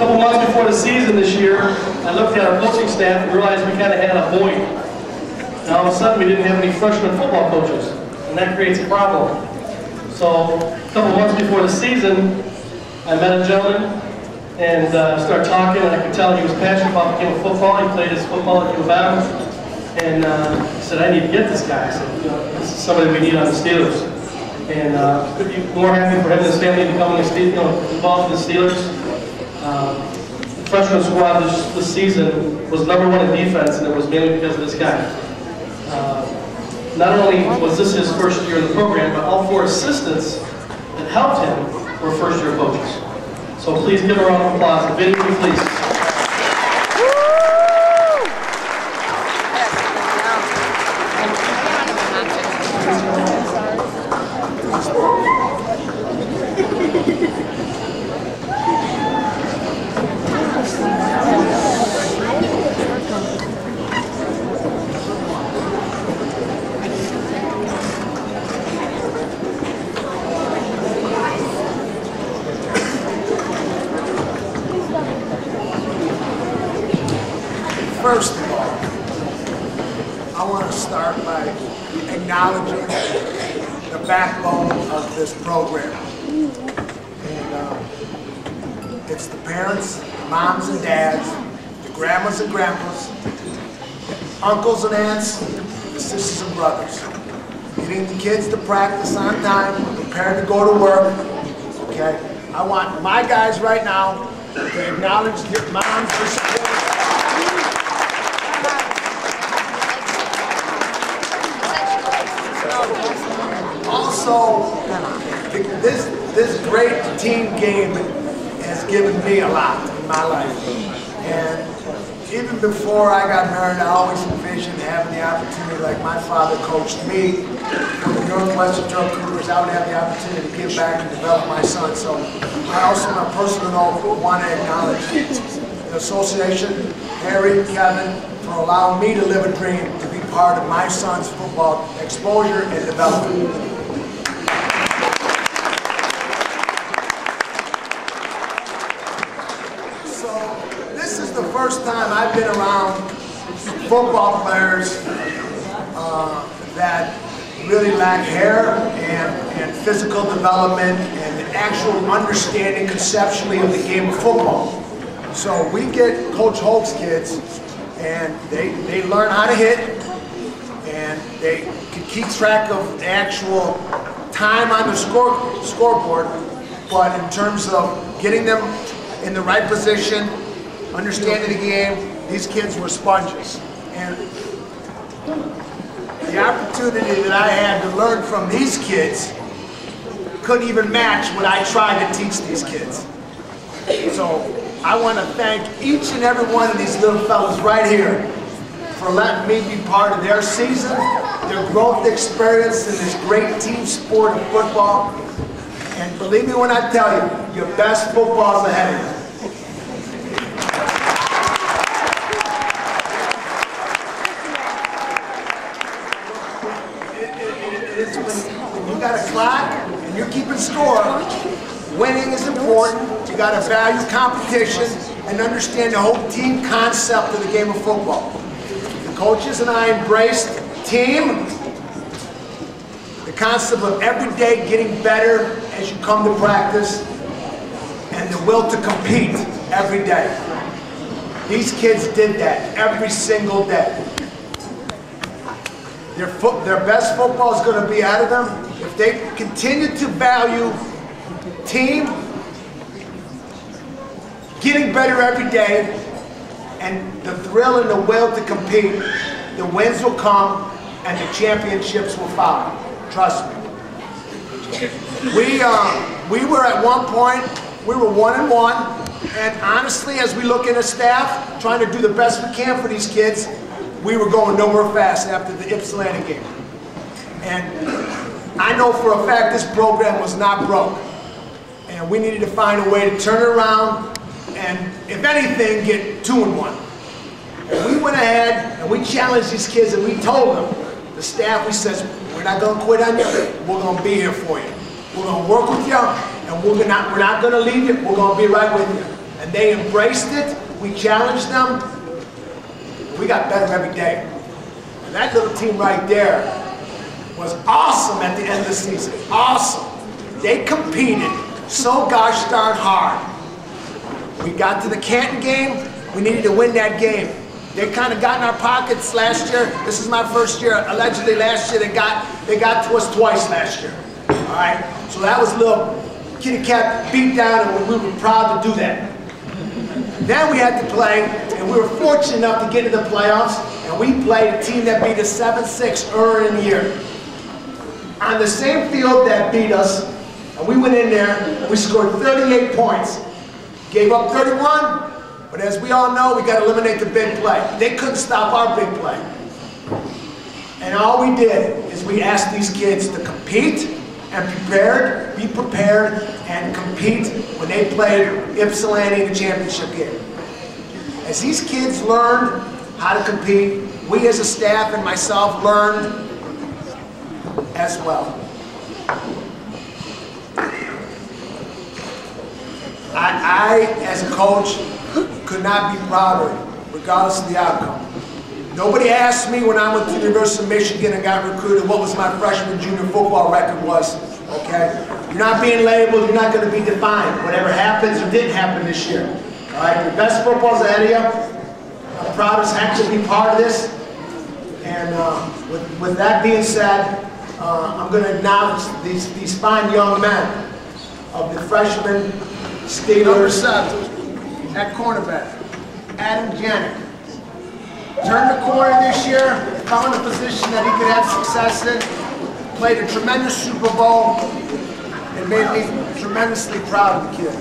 couple months before the season this year, I looked at our coaching staff and realized we kind of had a void. And all of a sudden, we didn't have any freshman football coaches, and that creates a problem. So a couple months before the season, I met a gentleman and started talking, and I could tell he was passionate about the game of football. He played his football at U of M, and he said, I need to get this guy. I said, you know, this is somebody we need on the Steelers. And could be more happy for him and his family becoming involved in the Steelers. The freshman squad this season was #1 in defense, and it was mainly because of this guy. Not only was this his first year in the program, but all 4 assistants that helped him were first-year coaches. So please give a round of applause. Vinny, please. First of all, I want to start by acknowledging the backbone of this program. And it's the parents, the moms and dads, the grandmas and grandpas, uncles and aunts, the sisters and brothers. Getting the kids to practice on time, prepared to go to work. Okay? I want my guys right now to acknowledge your moms for supporting. Also, this great team game has given me a lot in my life. And even before I got married, I always envisioned having the opportunity, like my father coached me for the Northwestern Drug Cougars, I would have the opportunity to give back and develop my son. So I also, on a personal note, want to acknowledge the association, Harry, Kevin, for allowing me to live a dream to be part of my son's football exposure and development. The first time I've been around football players that really lack hair and physical development and actual understanding conceptually of the game of football. So we get Coach Holt's kids, and they learn how to hit, and they can keep track of the actual time on the scoreboard, but in terms of getting them in the right position, understanding the game, these kids were sponges. And the opportunity that I had to learn from these kids couldn't even match what I tried to teach these kids. So I want to thank each and every one of these little fellas right here for letting me be part of their season, their growth experience in this great team sport of football. And believe me when I tell you, your best football is ahead of you. When you got a clock and you're keeping score, winning is important. You got to value competition and understand the whole team concept of the game of football. The coaches and I embraced team, the concept of every day getting better as you come to practice, and the will to compete every day. These kids did that every single day. Their best football is going to be ahead of them if they continue to value team, getting better every day, and the thrill and the will to compete. The wins will come and the championships will follow. Trust me. We were at one point, we were 1-1, and honestly, as we look in the staff, trying to do the best we can for these kids, we were going nowhere fast after the Ypsilanti game. And I know for a fact this program was not broke. And we needed to find a way to turn it around and, if anything, get 2-1. And we went ahead and we challenged these kids and we told them, the staff, we said, we're not going to quit on you, we're going to be here for you. We're going to work with you, and we're not going to leave you, we're going to be right with you. and they embraced it. We challenged them. We got better every day. And that little team right there was awesome at the end of the season. Awesome. They competed so gosh darn hard. We got to the Canton game. We needed to win that game. They kind of got in our pockets last year. This is my first year. Allegedly last year, they got to us twice last year. All right? So that was a little kitty cat beat down, and we were proud to do that. Then we had to play, and we were fortunate enough to get into the playoffs, and we played a team that beat us 7-6 earlier in the year. On the same field that beat us, and we went in there, and we scored 38 points. Gave up 31, but as we all know, we got to eliminate the big play. They couldn't stop our big play. And all we did is we asked these kids to compete and be prepared and compete when they played Ypsilanti in the championship game. As these kids learned how to compete, we as a staff and myself learned as well. I, as a coach, could not be prouder, regardless of the outcome. Nobody asked me when I went to the University of Michigan and got recruited what was my freshman junior football record was, okay? You're not being labeled, you're not going to be defined. Whatever happens or didn't happen this year. All right, the best football's ahead of you. I'm proud as heck to be part of this. And with that being said, I'm going to acknowledge these fine young men of the freshman Steelers at cornerback, Adam Janik. Turned the corner this year, found a position that he could have success in, played a tremendous Super Bowl, and made me tremendously proud of the kid.